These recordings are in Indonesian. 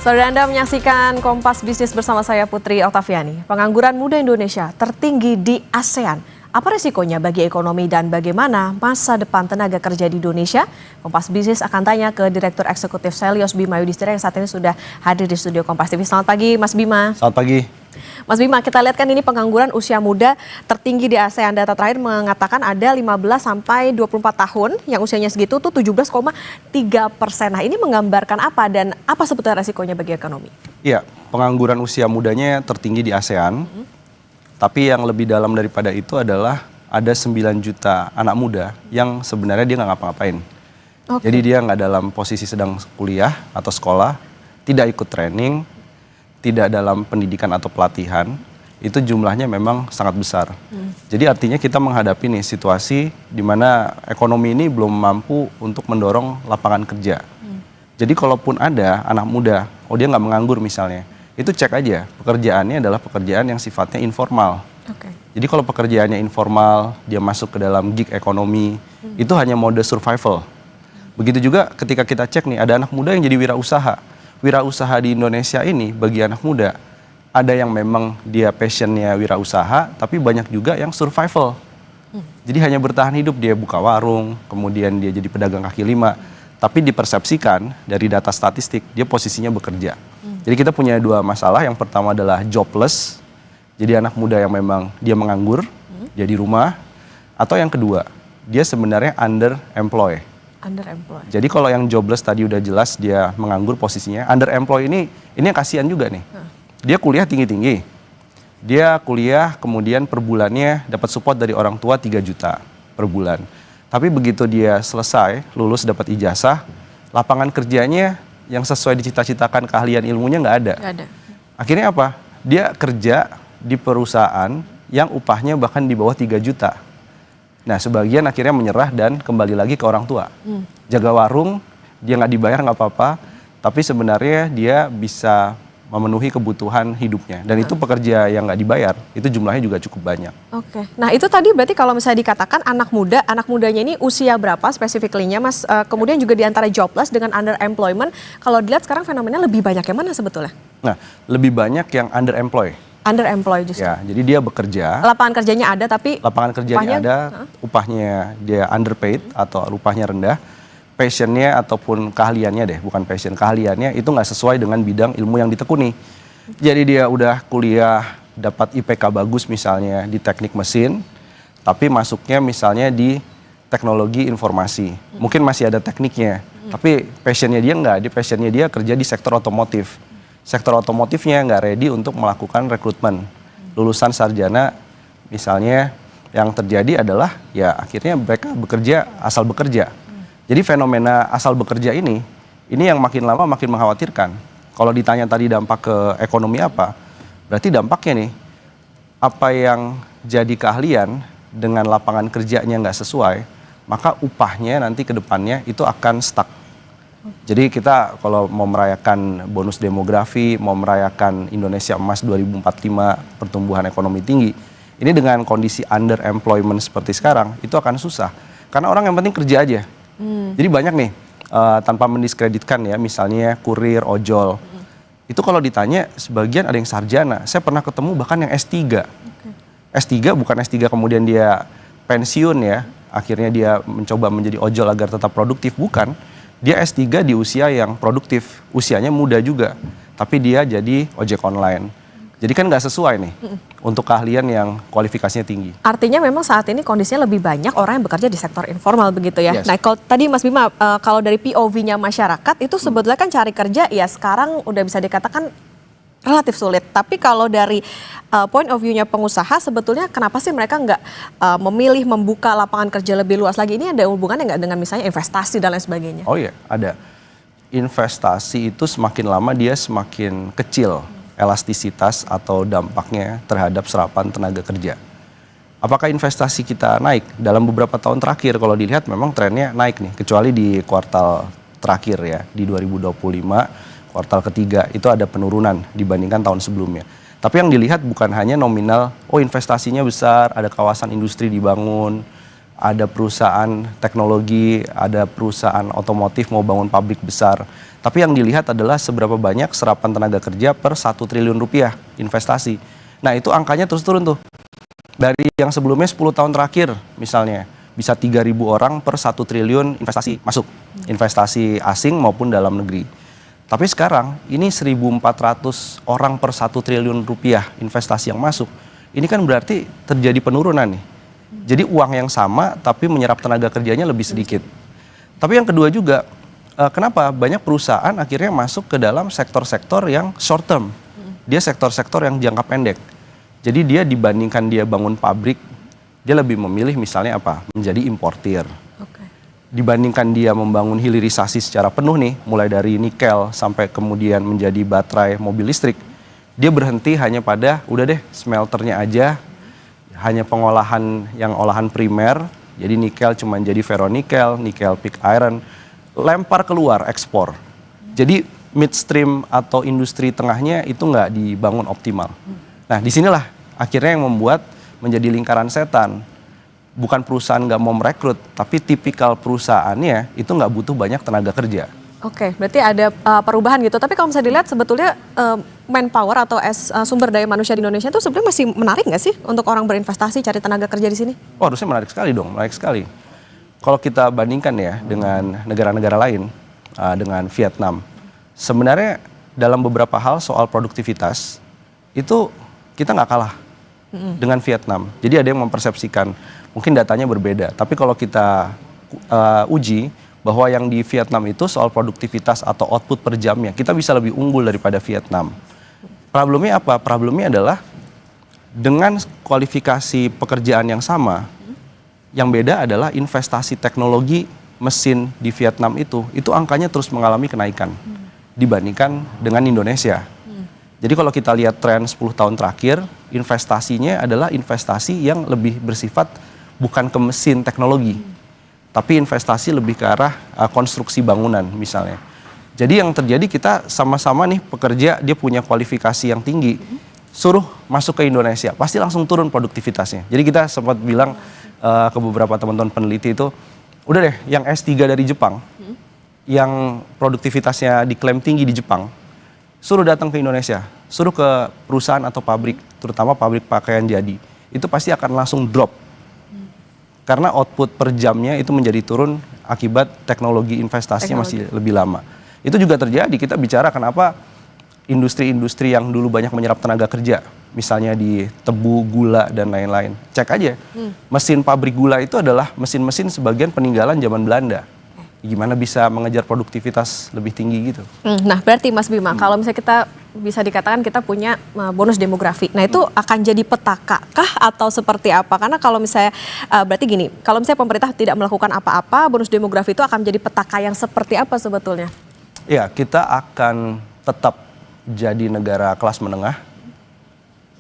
Saudara, Anda menyaksikan Kompas Bisnis bersama saya Putri Oktaviani. Pengangguran muda Indonesia tertinggi di ASEAN. Apa resikonya bagi ekonomi dan bagaimana masa depan tenaga kerja di Indonesia? Kompas Bisnis akan tanya ke Direktur Eksekutif Selyos Bima Yudhistira yang saat ini sudah hadir di studio Kompas TV. Selamat pagi, Mas Bima. Selamat pagi. Mas Bima, kita lihat kan ini pengangguran usia muda tertinggi di ASEAN. Data terakhir mengatakan ada 15 sampai 24 tahun yang usianya segitu tuh 17,3%. Nah, ini menggambarkan apa dan apa sebetulnya resikonya bagi ekonomi? Iya, pengangguran usia mudanya tertinggi di ASEAN. Tapi yang lebih dalam daripada itu adalah ada 9 juta anak muda yang sebenarnya dia nggak ngapa-ngapain. Jadi dia nggak dalam posisi sedang kuliah atau sekolah, tidak ikut training, tidak dalam pendidikan atau pelatihan, itu jumlahnya memang sangat besar. Jadi artinya kita menghadapi nih situasi di mana ekonomi ini belum mampu untuk mendorong lapangan kerja. Jadi kalaupun ada anak muda, dia nggak menganggur misalnya, itu cek aja pekerjaannya adalah pekerjaan yang sifatnya informal. Jadi kalau pekerjaannya informal, dia masuk ke dalam gig ekonomi, itu hanya mode survival. Begitu juga ketika kita cek nih, ada anak muda yang jadi wirausaha. Wirausaha di Indonesia ini bagi anak muda, ada yang memang dia passionnya wirausaha, tapi banyak juga yang survival. Jadi hanya bertahan hidup, dia buka warung, kemudian dia jadi pedagang kaki lima, tapi dipersepsikan dari data statistik, dia posisinya bekerja. Jadi kita punya dua masalah, yang pertama adalah jobless, jadi anak muda yang memang dia menganggur, dia di rumah, atau yang kedua, dia sebenarnya underemployed. Jadi kalau yang jobless tadi udah jelas dia menganggur posisinya, underemployed ini yang kasihan juga nih. Dia kuliah tinggi-tinggi, dia kuliah kemudian per bulannya dapat support dari orang tua 3 juta per bulan. Tapi begitu dia selesai, lulus dapat ijazah, lapangan kerjanya yang sesuai dicita-citakan keahlian ilmunya nggak ada. Akhirnya apa? Dia kerja di perusahaan yang upahnya bahkan di bawah 3 juta. Nah, sebagian akhirnya menyerah dan kembali lagi ke orang tua. Jaga warung, dia nggak dibayar nggak apa-apa, tapi sebenarnya dia bisa memenuhi kebutuhan hidupnya. Dan itu pekerja yang nggak dibayar, itu jumlahnya juga cukup banyak. Nah itu tadi berarti kalau misalnya dikatakan anak mudanya ini usia berapa spesifiknya, Mas? Kemudian juga di antara jobless dengan underemployment, kalau dilihat sekarang fenomenanya lebih banyak yang mana sebetulnya? Nah, lebih banyak yang underemployed. Underemployed justru. Ya, jadi dia bekerja. Lapangan kerjanya ada tapi lapangan kerjanya ada, upahnya dia underpaid atau upahnya rendah. Passionnya ataupun keahliannya deh, bukan passion, keahliannya itu nggak sesuai dengan bidang ilmu yang ditekuni. Jadi dia udah kuliah dapat IPK bagus misalnya di teknik mesin, tapi masuknya misalnya di teknologi informasi. Mungkin masih ada tekniknya, tapi passionnya dia nggak, passionnya dia kerja di sektor otomotif. Sektor otomotifnya nggak ready untuk melakukan rekrutmen. Lulusan sarjana misalnya, yang terjadi adalah ya akhirnya mereka bekerja asal bekerja. Jadi fenomena asal bekerja ini yang makin lama makin mengkhawatirkan. Kalau ditanya tadi dampak ke ekonomi apa, berarti dampaknya nih, apa yang jadi keahlian dengan lapangan kerjanya nggak sesuai, maka upahnya nanti ke depannya itu akan stuck. Jadi kita kalau mau merayakan bonus demografi, mau merayakan Indonesia Emas 2045, pertumbuhan ekonomi tinggi, ini dengan kondisi underemployment seperti sekarang, itu akan susah. Karena orang yang penting kerja aja. Jadi banyak nih, tanpa mendiskreditkan ya, misalnya kurir, ojol. Itu kalau ditanya, sebagian ada yang sarjana. Saya pernah ketemu bahkan yang S3. S3 bukan S3 kemudian dia pensiun ya, akhirnya dia mencoba menjadi ojol agar tetap produktif, bukan. Dia S3 di usia yang produktif, usianya muda juga, tapi dia jadi ojek online. Jadi kan nggak sesuai nih untuk keahlian yang kualifikasinya tinggi. Artinya memang saat ini kondisinya lebih banyak orang yang bekerja di sektor informal begitu ya. Yes. Nah kalau tadi Mas Bima, kalau dari POV-nya masyarakat itu sebetulnya kan cari kerja ya sekarang udah bisa dikatakan relatif sulit. Tapi kalau dari point of view-nya pengusaha sebetulnya kenapa sih mereka nggak memilih membuka lapangan kerja lebih luas lagi? Ini ada hubungannya nggak dengan misalnya investasi dan lain sebagainya? Oh iya, ada. Investasi itu semakin lama dia semakin kecil elastisitas atau dampaknya terhadap serapan tenaga kerja. Apakah investasi kita naik? Dalam beberapa tahun terakhir kalau dilihat memang trennya naik nih, kecuali di kuartal terakhir ya, di 2025, kuartal ketiga itu ada penurunan dibandingkan tahun sebelumnya. Tapi yang dilihat bukan hanya nominal, investasinya besar, ada kawasan industri dibangun, ada perusahaan teknologi, ada perusahaan otomotif mau bangun pabrik besar. Tapi yang dilihat adalah seberapa banyak serapan tenaga kerja per 1 triliun rupiah investasi. Nah itu angkanya terus turun tuh. Dari yang sebelumnya 10 tahun terakhir misalnya, bisa 3.000 orang per 1 triliun investasi masuk. Investasi asing maupun dalam negeri. Tapi sekarang ini 1.400 orang per 1 triliun rupiah investasi yang masuk. Ini kan berarti terjadi penurunan nih. Jadi uang yang sama tapi menyerap tenaga kerjanya lebih sedikit. Tapi yang kedua juga, kenapa banyak perusahaan akhirnya masuk ke dalam sektor-sektor yang short term. Dia sektor-sektor yang jangka pendek. Jadi dia dibandingkan dia bangun pabrik, dia lebih memilih misalnya apa? Menjadi importir. Dibandingkan dia membangun hilirisasi secara penuh nih, mulai dari nikel sampai kemudian menjadi baterai mobil listrik, dia berhenti hanya pada udah deh smelternya aja, hanya pengolahan yang olahan primer, jadi nikel cuma jadi ferronikel, nikel pig iron, lempar keluar ekspor. Jadi midstream atau industri tengahnya itu nggak dibangun optimal. Nah disinilah akhirnya yang membuat menjadi lingkaran setan. Bukan perusahaan nggak mau merekrut, tapi tipikal perusahaannya itu nggak butuh banyak tenaga kerja. Oke, berarti ada perubahan gitu. Tapi kalau misalnya dilihat sebetulnya manpower atau sumber daya manusia di Indonesia itu sebenarnya masih menarik nggak sih untuk orang berinvestasi cari tenaga kerja di sini? Oh, harusnya menarik sekali dong, menarik sekali. Kalau kita bandingkan ya dengan negara-negara lain, dengan Vietnam, sebenarnya dalam beberapa hal soal produktivitas itu kita nggak kalah dengan Vietnam. Jadi ada yang mempersepsikan mungkin datanya berbeda. Tapi kalau kita uji bahwa yang di Vietnam itu soal produktivitas atau output per jamnya, kita bisa lebih unggul daripada Vietnam. Problemnya apa? Problemnya adalah dengan kualifikasi pekerjaan yang sama, yang beda adalah investasi teknologi mesin di Vietnam itu angkanya terus mengalami kenaikan dibandingkan dengan Indonesia. Jadi kalau kita lihat tren 10 tahun terakhir, investasinya adalah investasi yang lebih bersifat bukan ke mesin teknologi, tapi investasi lebih ke arah konstruksi bangunan misalnya. Jadi yang terjadi kita sama-sama nih pekerja, dia punya kualifikasi yang tinggi, suruh masuk ke Indonesia, pasti langsung turun produktivitasnya. Jadi kita sempat bilang ke beberapa teman-teman peneliti itu, udah deh yang S3 dari Jepang, yang produktivitasnya diklaim tinggi di Jepang, suruh datang ke Indonesia, suruh ke perusahaan atau pabrik, terutama pabrik pakaian jadi, itu pasti akan langsung drop. Karena output per jamnya itu menjadi turun akibat teknologi investasinya masih lebih lama. Itu juga terjadi, kita bicara kenapa industri-industri yang dulu banyak menyerap tenaga kerja, misalnya di tebu, gula, dan lain-lain. Cek aja, mesin pabrik gula itu adalah mesin-mesin sebagian peninggalan zaman Belanda. Gimana bisa mengejar produktivitas lebih tinggi gitu. Nah berarti Mas Bima, kalau misalnya kita bisa dikatakan kita punya bonus demografi, nah itu akan jadi petaka kah atau seperti apa? Karena kalau misalnya, berarti gini, kalau misalnya pemerintah tidak melakukan apa-apa, bonus demografi itu akan jadi petaka yang seperti apa sebetulnya? Ya, kita akan tetap jadi negara kelas menengah,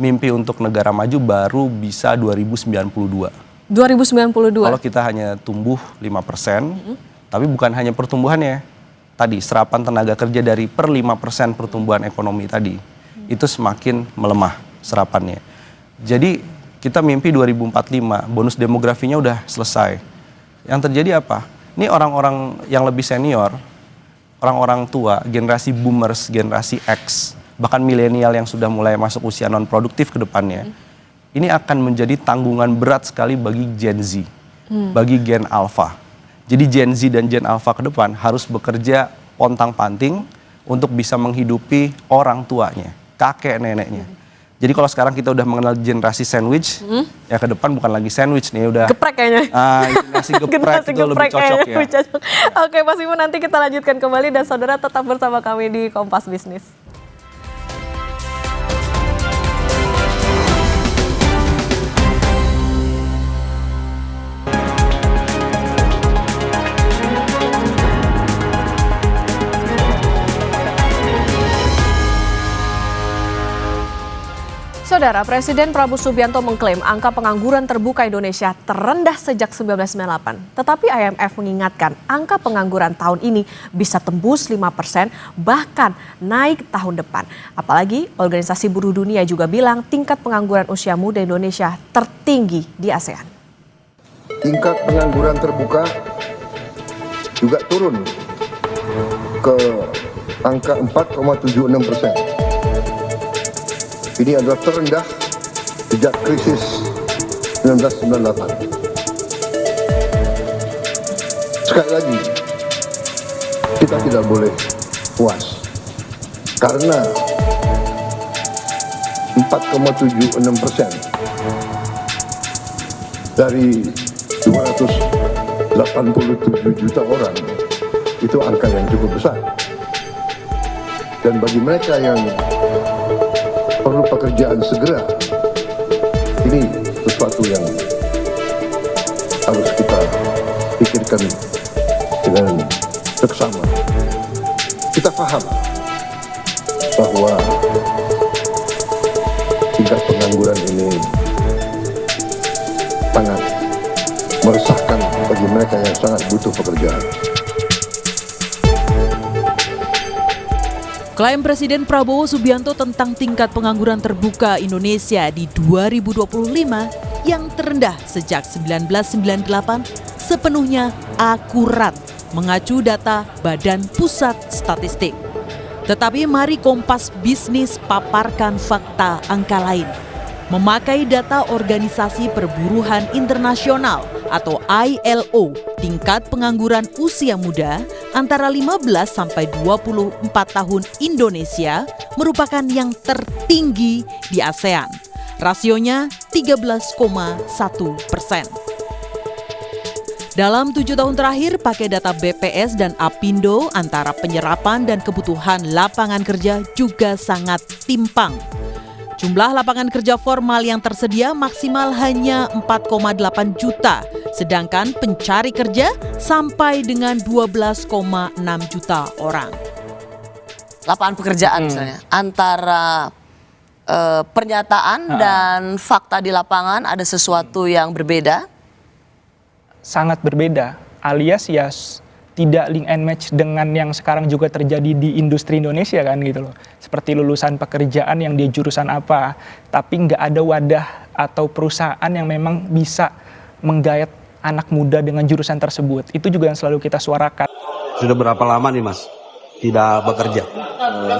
mimpi untuk negara maju baru bisa 2092. 2092? Kalau kita hanya tumbuh 5%, tapi bukan hanya pertumbuhannya, tadi serapan tenaga kerja dari per 5% pertumbuhan ekonomi tadi, itu semakin melemah serapannya. Jadi kita mimpi 2045, bonus demografinya udah selesai. Yang terjadi apa? Ini orang-orang yang lebih senior, orang-orang tua, generasi boomers, generasi X, bahkan milenial yang sudah mulai masuk usia non-produktif ke depannya, ini akan menjadi tanggungan berat sekali bagi Gen Z, bagi Gen Alpha. Jadi Gen Z dan Gen Alpha ke depan harus bekerja pontang-panting untuk bisa menghidupi orang tuanya, kakek neneknya. Jadi kalau sekarang kita udah mengenal generasi sandwich, ya ke depan bukan lagi sandwich nih, udah geprek kayaknya. Generasi geprek itu lebih cocok ya. Oke Mas Bima, nanti kita lanjutkan kembali dan saudara tetap bersama kami di Kompas Bisnis. Saudara, Presiden Prabowo Subianto mengklaim angka pengangguran terbuka Indonesia terendah sejak 1998. Tetapi IMF mengingatkan angka pengangguran tahun ini bisa tembus 5%, bahkan naik tahun depan. Apalagi Organisasi Buruh Dunia juga bilang tingkat pengangguran usia muda Indonesia tertinggi di ASEAN. tingkat pengangguran terbuka juga turun ke angka 4,76%. Ini adalah terendah sejak krisis 1998. Sekali lagi, kita tidak boleh puas karena 4,76% dari 287 juta orang itu angka yang cukup besar. Dan bagi mereka yang perlu pekerjaan segera, ini sesuatu yang harus kita pikirkan dengan seksama. Kita paham bahwa tingkat pengangguran ini sangat meresahkan bagi mereka yang sangat butuh pekerjaan. Klaim Presiden Prabowo Subianto tentang tingkat pengangguran terbuka Indonesia di 2025 yang terendah sejak 1998 sepenuhnya akurat mengacu data Badan Pusat Statistik. Tetapi mari Kompas Bisnis paparkan fakta angka lain. Memakai data Organisasi Perburuhan Internasional atau ILO, tingkat pengangguran usia muda antara 15 sampai 24 tahun Indonesia merupakan yang tertinggi di ASEAN. Rasionya 13,1%. Dalam 7 tahun terakhir, pakai data BPS dan Apindo, antara penyerapan dan kebutuhan lapangan kerja juga sangat timpang. Jumlah lapangan kerja formal yang tersedia maksimal hanya 4,8 juta, sedangkan pencari kerja sampai dengan 12,6 juta orang. Lapangan pekerjaan misalnya, antara pernyataan dan fakta di lapangan ada sesuatu yang berbeda? Sangat berbeda, alias ya tidak link and match dengan yang sekarang juga terjadi di industri Indonesia kan gitu loh. Seperti lulusan pekerjaan yang dia jurusan apa, tapi nggak ada wadah atau perusahaan yang memang bisa menggayat anak muda dengan jurusan tersebut. Itu juga yang selalu kita suarakan. Sudah berapa lama nih Mas tidak bekerja?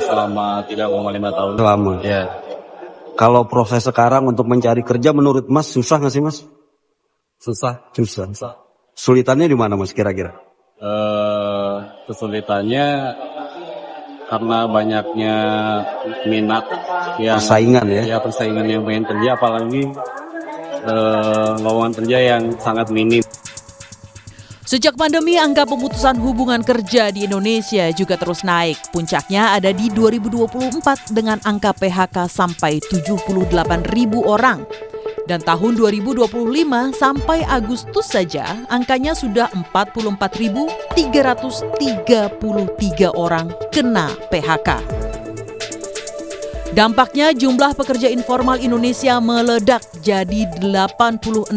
Selama 3,5 tahun. Selama. Ya. Kalau proses sekarang untuk mencari kerja menurut Mas susah nggak sih Mas? Susah. Sulitannya di mana Mas kira-kira? Kesulitannya karena banyaknya minat yang Persaingan ya? Persaingan yang pengen kerja, apalagi lowongan kerja yang sangat minim. Sejak pandemi, angka pemutusan hubungan kerja di Indonesia juga terus naik. Puncaknya ada di 2024 dengan angka PHK sampai 78.000 orang. Dan tahun 2025 sampai Agustus saja angkanya sudah 44.333 orang kena PHK. Dampaknya jumlah pekerja informal Indonesia meledak jadi 86,58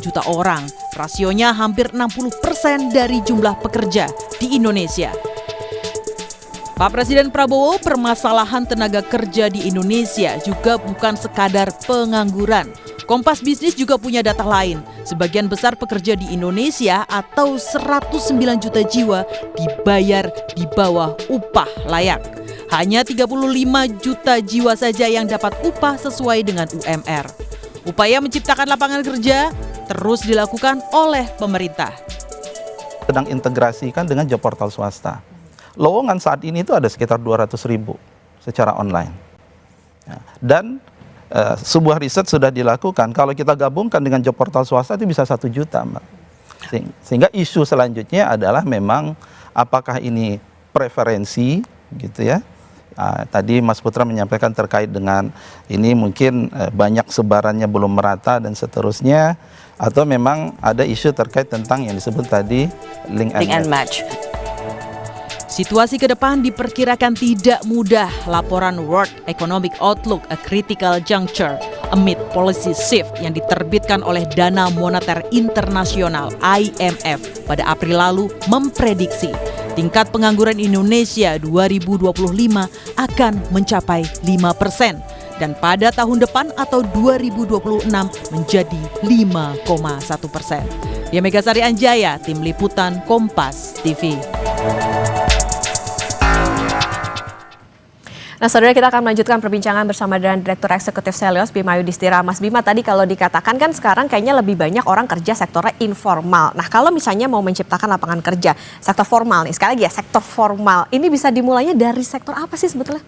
juta orang. Rasionya hampir 60% dari jumlah pekerja di Indonesia. Pak Presiden Prabowo, permasalahan tenaga kerja di Indonesia juga bukan sekadar pengangguran. Kompas Bisnis juga punya data lain. Sebagian besar pekerja di Indonesia atau 109 juta jiwa dibayar di bawah upah layak. Hanya 35 juta jiwa saja yang dapat upah sesuai dengan UMR. Upaya menciptakan lapangan kerja terus dilakukan oleh pemerintah. Sedang integrasikan dengan job portal swasta. Lowongan saat ini itu ada sekitar 200.000 secara online. Dan sebuah riset sudah dilakukan, kalau kita gabungkan dengan job portal swasta itu bisa 1 juta, Mbak. Sehingga isu selanjutnya adalah memang apakah ini preferensi gitu ya. Tadi Mas Putra menyampaikan terkait dengan ini mungkin banyak sebarannya belum merata dan seterusnya, atau memang ada isu terkait tentang yang disebut tadi link and match. Situasi ke depan diperkirakan tidak mudah. Laporan World Economic Outlook, A Critical Juncture Amid Policy Shift yang diterbitkan oleh Dana Moneter Internasional IMF pada April lalu memprediksi tingkat pengangguran Indonesia 2025 akan mencapai 5%. dan pada tahun depan atau 2026 menjadi 5,1%. Dia Megasari Anjaya, Tim Liputan Kompas TV. Nah, saudara, kita akan melanjutkan perbincangan bersama dengan Direktur Eksekutif Selios, Bima Yudhistira. Mas Bima, tadi kalau dikatakan kan sekarang kayaknya lebih banyak orang kerja sektornya informal. Nah, kalau misalnya mau menciptakan lapangan kerja sektor formal nih, sekali lagi ya, sektor formal, ini bisa dimulainya dari sektor apa sih sebetulnya?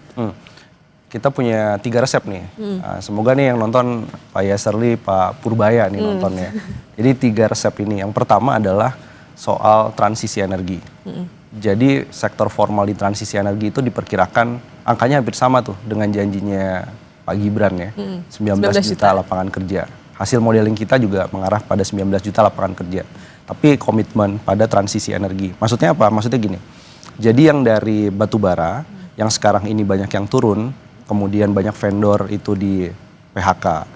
Kita punya 3 resep nih. Nah, semoga nih yang nonton Pak Yaserli, Pak Purbaya nih nontonnya. Jadi 3 resep ini. Yang pertama adalah soal transisi energi. Jadi sektor formal di transisi energi itu diperkirakan angkanya hampir sama tuh dengan janjinya Pak Gibran ya. 19 juta lapangan kerja. Hasil modeling kita juga mengarah pada 19 juta lapangan kerja. Tapi komitmen pada transisi energi. Maksudnya apa? Maksudnya gini. Jadi yang dari batu bara, yang sekarang ini banyak yang turun, kemudian banyak vendor itu di PHK.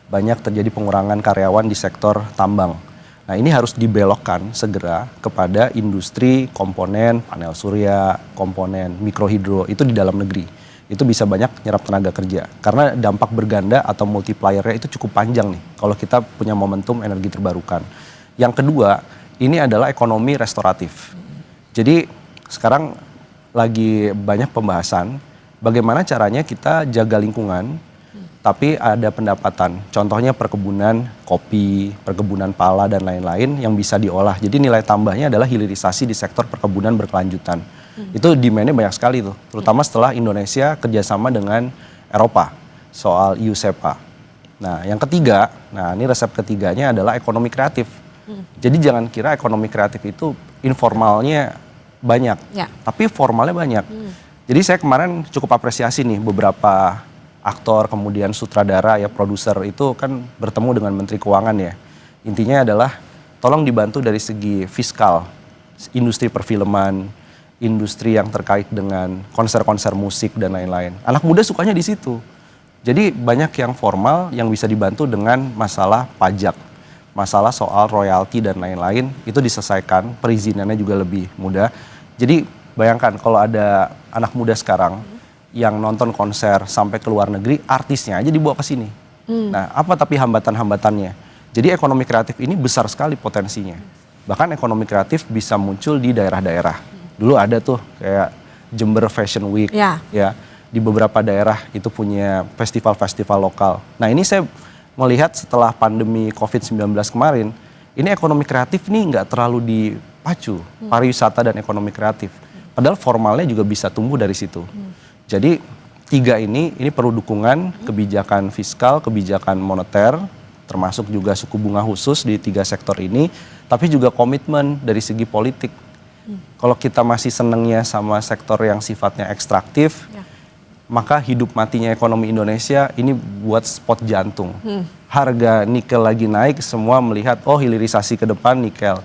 Banyak terjadi pengurangan karyawan di sektor tambang. Nah, ini harus dibelokkan segera kepada industri komponen panel surya, komponen mikrohidro itu di dalam negeri. Itu bisa banyak nyerap tenaga kerja. Karena dampak berganda atau multiplier-nya itu cukup panjang nih kalau kita punya momentum energi terbarukan. Yang kedua, ini adalah ekonomi restoratif. Jadi sekarang lagi banyak pembahasan bagaimana caranya kita jaga lingkungan tapi ada pendapatan. Contohnya perkebunan kopi, perkebunan pala dan lain-lain yang bisa diolah. Jadi nilai tambahnya adalah hilirisasi di sektor perkebunan berkelanjutan. Itu demand-nya banyak sekali tuh, terutama setelah Indonesia kerjasama dengan Eropa soal EU SEPA. Nah, yang ketiga, ini resep ketiganya adalah ekonomi kreatif. Jadi jangan kira ekonomi kreatif itu informalnya banyak, tapi formalnya banyak. Jadi saya kemarin cukup apresiasi nih beberapa aktor, kemudian sutradara, ya produser itu kan bertemu dengan Menteri Keuangan ya. Intinya adalah tolong dibantu dari segi fiskal, industri perfilman, industri yang terkait dengan konser-konser musik dan lain-lain. Anak muda sukanya di situ. Jadi banyak yang formal yang bisa dibantu dengan masalah pajak, masalah soal royalti dan lain-lain, itu diselesaikan, perizinannya juga lebih mudah. Jadi bayangkan kalau ada anak muda sekarang yang nonton konser sampai ke luar negeri, artisnya aja dibawa ke sini. Nah, apa tapi hambatan-hambatannya? Jadi ekonomi kreatif ini besar sekali potensinya. Bahkan ekonomi kreatif bisa muncul di daerah-daerah. Dulu ada tuh kayak Jember Fashion Week, ya di beberapa daerah itu punya festival-festival lokal. Nah, ini saya melihat setelah pandemi COVID-19 kemarin, ini ekonomi kreatif nih nggak terlalu dipacu, pariwisata dan ekonomi kreatif. Padahal formalnya juga bisa tumbuh dari situ. Jadi 3 ini perlu dukungan kebijakan fiskal, kebijakan moneter, termasuk juga suku bunga khusus di 3 sektor ini, tapi juga komitmen dari segi politik. Kalau kita masih senengnya sama sektor yang sifatnya ekstraktif, maka hidup matinya ekonomi Indonesia ini buat spot jantung. Harga nikel lagi naik, semua melihat hilirisasi ke depan nikel.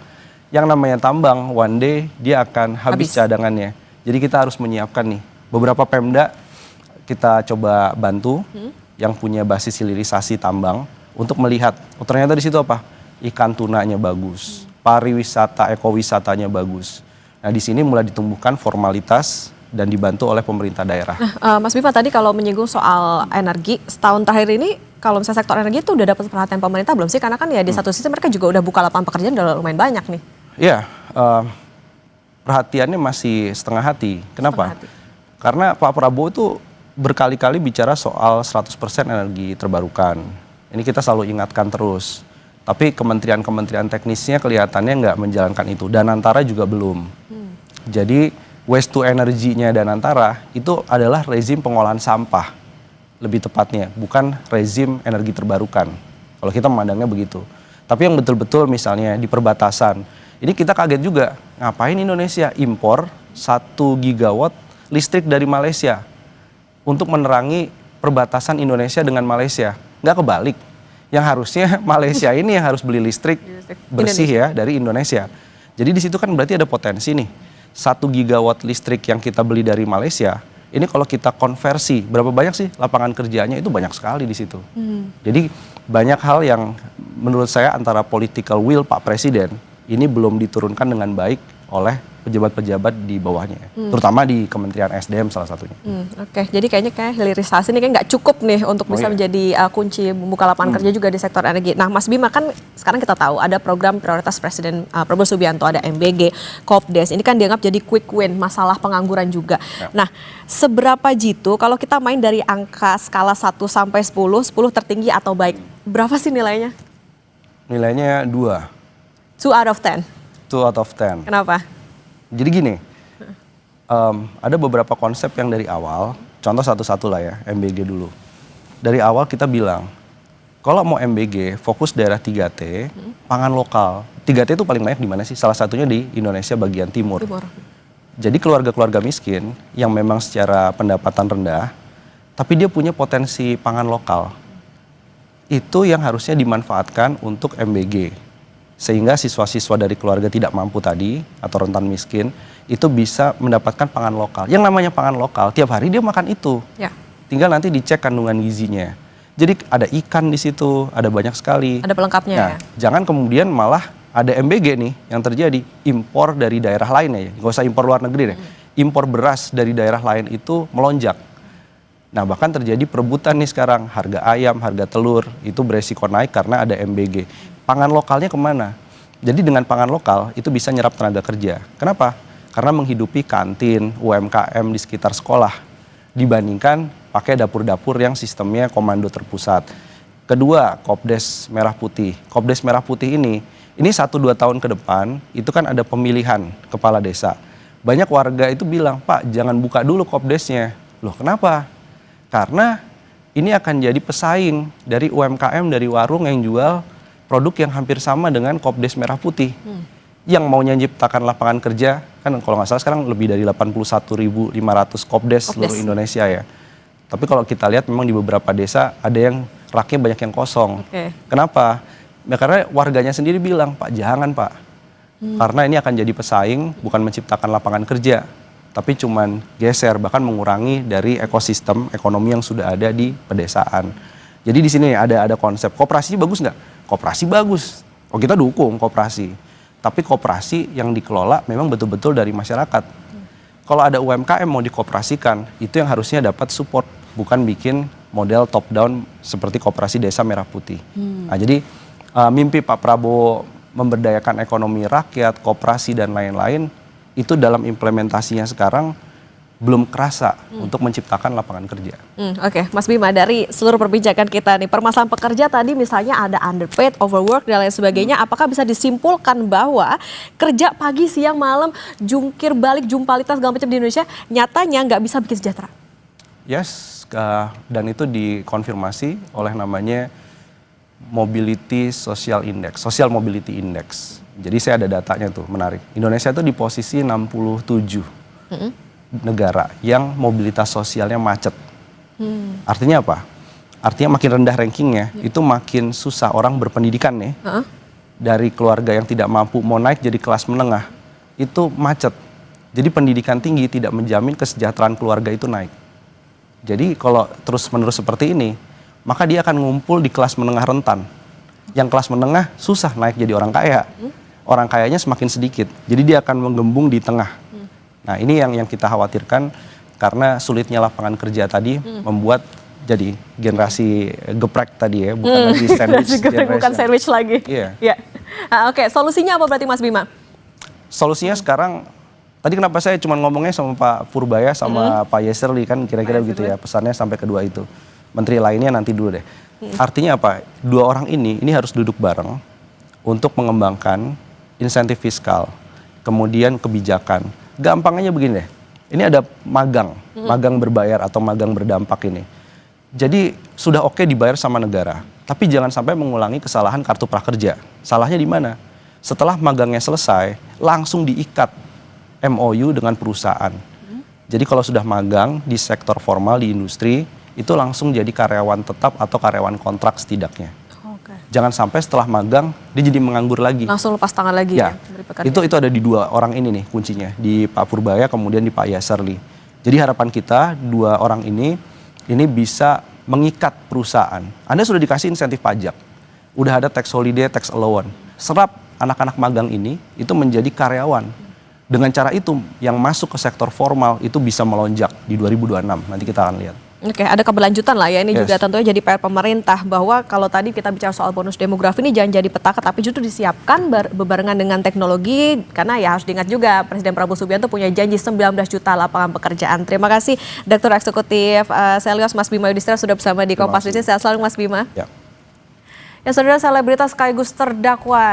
Yang namanya tambang, one day dia akan habis cadangannya. Jadi kita harus menyiapkan nih. Beberapa Pemda kita coba bantu yang punya basis hilirisasi tambang untuk melihat, ternyata di situ apa? Ikan tunanya bagus, pariwisata, ekowisatanya bagus. Nah, di sini mulai ditumbuhkan formalitas dan dibantu oleh pemerintah daerah. Nah, Mas Bima tadi kalau menyinggung soal energi, setahun terakhir ini kalau misalnya sektor energi itu udah dapat perhatian pemerintah belum sih? Karena kan ya di satu sisi mereka juga udah buka lapangan pekerjaan udah lumayan banyak nih. Iya, perhatiannya masih setengah hati. Kenapa? Karena Pak Prabowo itu berkali-kali bicara soal 100% energi terbarukan. Ini kita selalu ingatkan terus. Tapi kementerian-kementerian teknisnya kelihatannya nggak menjalankan itu. Danantara juga belum. Jadi waste to energy-nya Danantara itu adalah rezim pengolahan sampah. Lebih tepatnya, bukan rezim energi terbarukan. Kalau kita memandangnya begitu. Tapi yang betul-betul misalnya di perbatasan. Ini kita kaget juga. Ngapain Indonesia impor 1 gigawatt listrik dari Malaysia untuk menerangi perbatasan Indonesia dengan Malaysia. Nggak kebalik. Yang harusnya Malaysia ini yang harus beli listrik bersih ya dari Indonesia. Jadi di situ kan berarti ada potensi nih. 1 gigawatt listrik yang kita beli dari Malaysia, ini kalau kita konversi, berapa banyak sih lapangan kerjanya? Itu banyak sekali di situ. Jadi banyak hal yang menurut saya antara political will Pak Presiden ini belum diturunkan dengan baik oleh pejabat-pejabat di bawahnya, terutama di Kementerian SDM salah satunya. Oke, jadi kayaknya hilirisasi ini nggak cukup nih untuk bisa menjadi kunci membuka lapangan kerja juga di sektor energi. Nah, Mas Bima, kan sekarang kita tahu ada program prioritas Presiden Prabowo Subianto, ada MBG, Kopdes. Ini kan dianggap jadi quick win masalah pengangguran juga. Nah, seberapa jitu kalau kita main dari angka skala 1 sampai 10 tertinggi atau baik, berapa sih nilainya? Nilainya 2. 2 out of 10. 2 out of 10. Kenapa? Jadi gini, ada beberapa konsep yang dari awal, contoh satu-satu lah ya, MBG dulu. Dari awal kita bilang, kalau mau MBG, fokus daerah 3T, pangan lokal. 3T itu paling banyak di mana sih? Salah satunya di Indonesia bagian timur. Jadi keluarga-keluarga miskin yang memang secara pendapatan rendah, tapi dia punya potensi pangan lokal. Itu yang harusnya dimanfaatkan untuk MBG. Sehingga siswa-siswa dari keluarga tidak mampu tadi atau rentan miskin itu bisa mendapatkan pangan lokal. Yang namanya pangan lokal, tiap hari dia makan itu. Ya. Tinggal nanti dicek kandungan gizinya. Jadi ada ikan di situ, ada banyak sekali. Ada pelengkapnya Nah, ya. jangan kemudian malah ada MBG nih yang terjadi, impor dari daerah lain ya. Nggak usah impor luar negeri deh. Impor beras dari daerah lain itu melonjak. Nah, bahkan terjadi perebutan nih sekarang, harga ayam, harga telur itu beresiko naik karena ada MBG. Pangan lokalnya kemana? Jadi dengan pangan lokal itu bisa nyerap tenaga kerja. Kenapa? Karena menghidupi kantin, UMKM di sekitar sekolah dibandingkan pakai dapur-dapur yang sistemnya komando terpusat. Kedua, Kopdes Merah Putih. Kopdes Merah Putih ini 1-2 tahun ke depan itu kan ada pemilihan kepala desa. Banyak warga itu bilang, "Pak, jangan buka dulu Kopdesnya." Loh, kenapa? Karena ini akan jadi pesaing dari UMKM, dari warung yang jual produk yang hampir sama dengan Kopdes Merah Putih. Yang mau menciptakan lapangan kerja, kan kalau nggak salah sekarang lebih dari 81.500 Kopdes seluruh Indonesia ya. Tapi kalau kita lihat memang di beberapa desa ada yang raknya banyak yang kosong. Kenapa? Ya, karena warganya sendiri bilang, "Pak, jangan Pak." Karena ini akan jadi pesaing, bukan menciptakan lapangan kerja, tapi cuman geser, bahkan mengurangi dari ekosistem ekonomi yang sudah ada di pedesaan. Jadi di sini ada konsep, koperasi bagus nggak? Koperasi bagus, kita dukung koperasi. Tapi koperasi yang dikelola memang betul-betul dari masyarakat. Kalau ada UMKM mau dikoperasikan, itu yang harusnya dapat support, bukan bikin model top down seperti Koperasi Desa Merah Putih. Nah, jadi mimpi Pak Prabowo memberdayakan ekonomi rakyat, koperasi dan lain-lain, itu dalam implementasinya sekarang belum kerasa untuk menciptakan lapangan kerja. Oke, Mas Bima, dari seluruh perbincangan kita nih, permasalahan pekerja tadi misalnya ada underpaid, overwork dan lain sebagainya, apakah bisa disimpulkan bahwa kerja pagi, siang, malam, jungkir balik, jumpalitas segala macam di Indonesia nyatanya nggak bisa bikin sejahtera? Yes, dan itu dikonfirmasi oleh namanya Mobility Social Index, Social Mobility Index. Jadi saya ada datanya tuh, menarik. Indonesia tuh di posisi 67. Negara yang mobilitas sosialnya macet. Artinya apa? Artinya makin rendah rankingnya, itu makin susah orang berpendidikan nih. Dari keluarga yang tidak mampu mau naik jadi kelas menengah, itu macet. Jadi pendidikan tinggi tidak menjamin kesejahteraan keluarga itu naik. Jadi kalau terus-menerus seperti ini, maka dia akan ngumpul di kelas menengah rentan. Yang kelas menengah susah naik jadi orang kaya. Orang kayanya semakin sedikit, jadi dia akan menggembung di tengah. Nah, ini yang kita khawatirkan karena sulitnya lapangan kerja tadi membuat jadi generasi geprek tadi ya, bukan lagi sandwich generation. Bukan sandwich lagi. Iya. Oke, solusinya apa berarti Mas Bima? Solusinya sekarang, tadi kenapa saya cuma ngomongnya sama Pak Purbaya sama Pak Yesirli kan kira-kira begitu ya, pesannya sampai kedua itu. Menteri lainnya nanti dulu deh. Artinya apa? Dua orang ini harus duduk bareng untuk mengembangkan insentif fiskal, kemudian kebijakan. Gampangnya begini deh, ini ada magang berbayar atau magang berdampak ini. Jadi sudah oke dibayar sama negara, tapi jangan sampai mengulangi kesalahan kartu prakerja. Salahnya di mana? Setelah magangnya selesai, langsung diikat MOU dengan perusahaan. Jadi kalau sudah magang di sektor formal di industri, itu langsung jadi karyawan tetap atau karyawan kontrak setidaknya. Jangan sampai setelah magang dia jadi menganggur lagi. Langsung lepas tangan lagi ya. Itu ada di dua orang ini nih kuncinya, di Pak Purbaya kemudian di Pak Yasserli. Jadi harapan kita dua orang ini bisa mengikat perusahaan. Anda sudah dikasih insentif pajak, udah ada tax holiday, tax allowance. Serap anak-anak magang ini itu menjadi karyawan. Dengan cara itu yang masuk ke sektor formal itu bisa melonjak di 2026. Nanti kita akan lihat. Oke, ada keberlanjutan lah ya. Ini Yes. juga tentunya jadi PR pemerintah bahwa kalau tadi kita bicara soal bonus demografi ini jangan jadi petaka tapi justru disiapkan bebarengan dengan teknologi karena ya harus diingat juga Presiden Prabowo Subianto punya janji 19 juta lapangan pekerjaan. Terima kasih Direktur Eksekutif Selyos Mas Bima Yudhistira sudah bersama di Kompas Bisnis. Sehat selalu Mas Bima. Ya. Ya saudara, selebritas sekaligus terdakwa